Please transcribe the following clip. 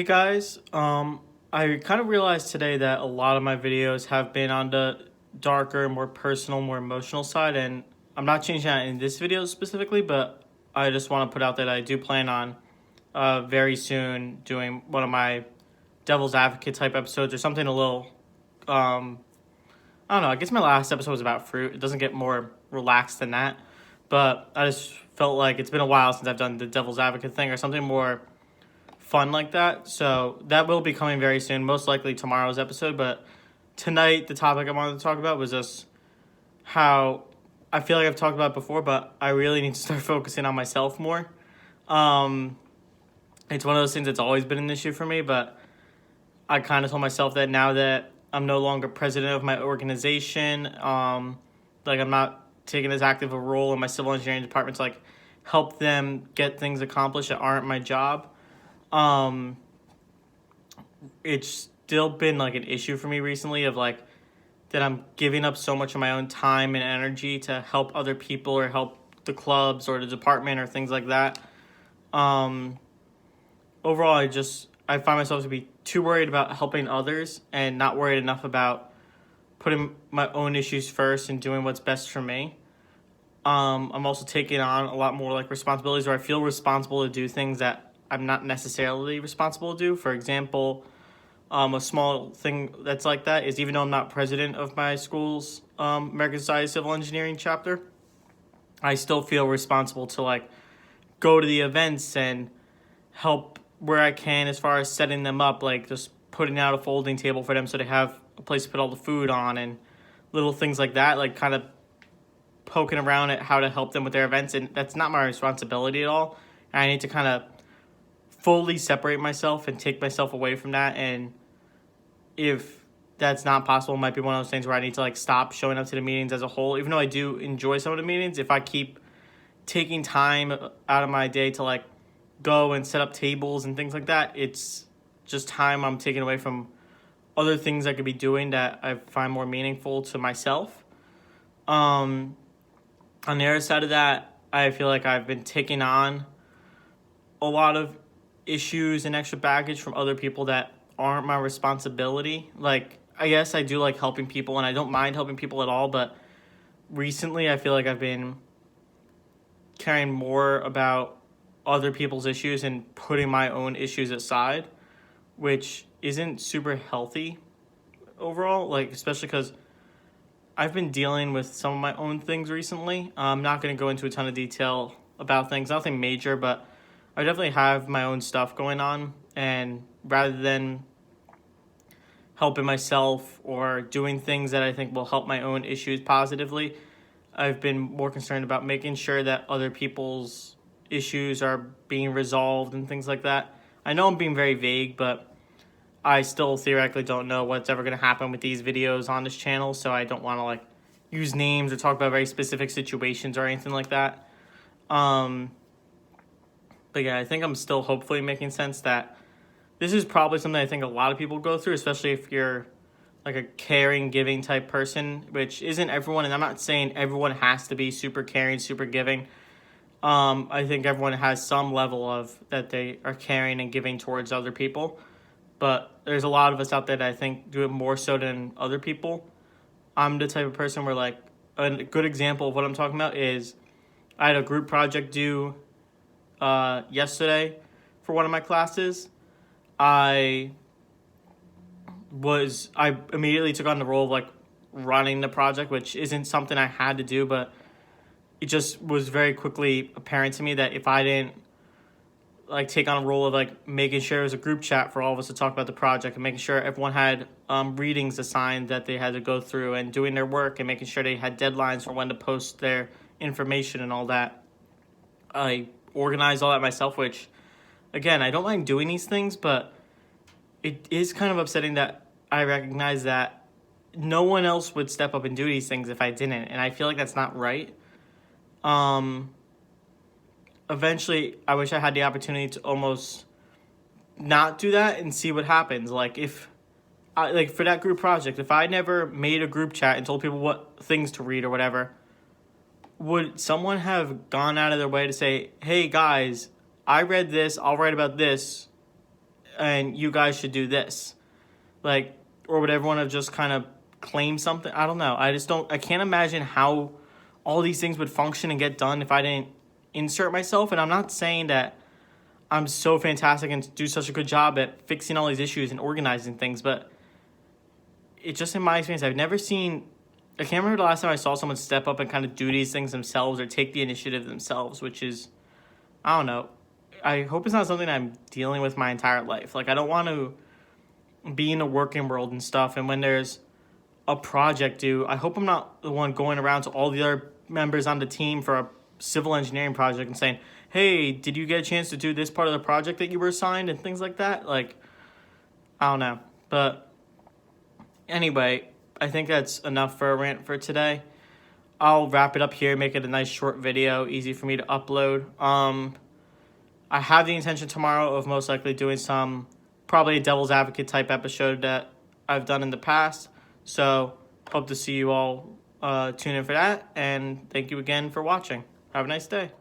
Hey guys, I kind of realized today that a lot of my videos have been on the darker, more personal, more emotional side, and I'm not changing that in this video specifically, but I just want to put out that I do plan on very soon doing one of my devil's advocate type episodes or something a little, um, I don't know, I guess my last episode was about fruit. It doesn't get more relaxed than that, but I just felt like it's been a while since I've done the devil's advocate thing or something more fun like that. So that will be coming very soon, most likely tomorrow's episode. But tonight, the topic I wanted to talk about was just how I feel like I've talked about it before, but I really need to start focusing on myself more. Um, it's one of those things that's always been an issue for me, but I kind of told myself that now that I'm no longer president of my organization, like I'm not taking as active a role in my civil engineering department to like help them get things accomplished that aren't my job. um it's still been like an issue for me recently of like that I'm giving up so much of my own time and energy to help other people or help the clubs or the department or things like that. um Overall, I find myself to be too worried about helping others and not worried enough about putting my own issues first and doing what's best for me. I'm also taking on a lot more like responsibilities where I feel responsible to do things that I'm not necessarily responsible to do. For example, a small thing that's like that is even though I'm not president of my school's American Society of Civil Engineering chapter, I still feel responsible to like go to the events and help where I can as far as setting them up, like just putting out a folding table for them so they have a place to put all the food on and little things like that, like kind of poking around at how to help them with their events. And that's not my responsibility at all. And I need to kind of fully separate myself and take myself away from that. And if that's not possible, it might be one of those things where I need to like stop showing up to the meetings as a whole. Even though I do enjoy some of the meetings, if I keep taking time out of my day to like go and set up tables and things like that, it's just time I'm taking away from other things I could be doing that I find more meaningful to myself. On the other side of that, I feel like I've been taking on a lot of issues and extra baggage from other people that aren't my responsibility. Like, I guess I do like helping people and I don't mind helping people at all, but recently I feel like I've been caring more about other people's issues and putting my own issues aside, which isn't super healthy overall, like especially because I've been dealing with some of my own things recently. I'm not going to go into a ton of detail about things, nothing major, but I definitely have my own stuff going on. And rather than helping myself or doing things that I think will help my own issues positively, I've been more concerned about making sure that other people's issues are being resolved and things like that. I know I'm being very vague, but I still theoretically don't know what's ever going to happen with these videos on this channel, so I don't want to like use names or talk about very specific situations or anything like that. But yeah, I think I'm still hopefully making sense that this is probably something I think a lot of people go through, especially if you're like a caring, giving type person, which isn't everyone. And I'm not saying everyone has to be super caring, super giving. I think everyone has some level of that they are caring and giving towards other people. But there's a lot of us out there that I think do it more so than other people. I'm the type of person where like a good example of what I'm talking about is I had a group project due yesterday for one of my classes. I immediately took on the role of like running the project, which isn't something I had to do, but it just was very quickly apparent to me that if I didn't like take on a role of like making sure there was a group chat for all of us to talk about the project and making sure everyone had readings assigned that they had to go through and doing their work and making sure they had deadlines for when to post their information and all that. I organized all that myself, which again, I don't mind doing these things, but it is kind of upsetting that I recognize that no one else would step up and do these things if I didn't, and I feel like that's not right. Eventually, I wish I had the opportunity to almost not do that and see what happens. Like if like for that group project, if I never made a group chat and told people what things to read or whatever, would someone have gone out of their way to say, "Hey guys, I read this, I'll write about this," and you guys should do this. Like, or would everyone have just kind of claimed something? I don't know. I can't imagine how all these things would function and get done if I didn't insert myself. And I'm not saying that I'm so fantastic and do such a good job at fixing all these issues and organizing things, but it's just in my experience, I've never seen, I can't remember the last time I saw someone step up and kind of do these things themselves or take the initiative themselves, which is, I don't know. I hope it's not something I'm dealing with my entire life. Like, I don't want to be in the working world and stuff, and when there's a project due, I hope I'm not the one going around to all the other members on the team for a civil engineering project and saying, hey, did you get a chance to do this part of the project that you were assigned, and things like that. Like, I don't know. But anyway, I think that's enough for a rant for today. I'll wrap it up here, make it a nice short video, easy for me to upload. I have the intention tomorrow of most likely doing some, probably a devil's advocate type episode that I've done in the past. So hope to see you all tune in for that. And thank you again for watching. Have a nice day.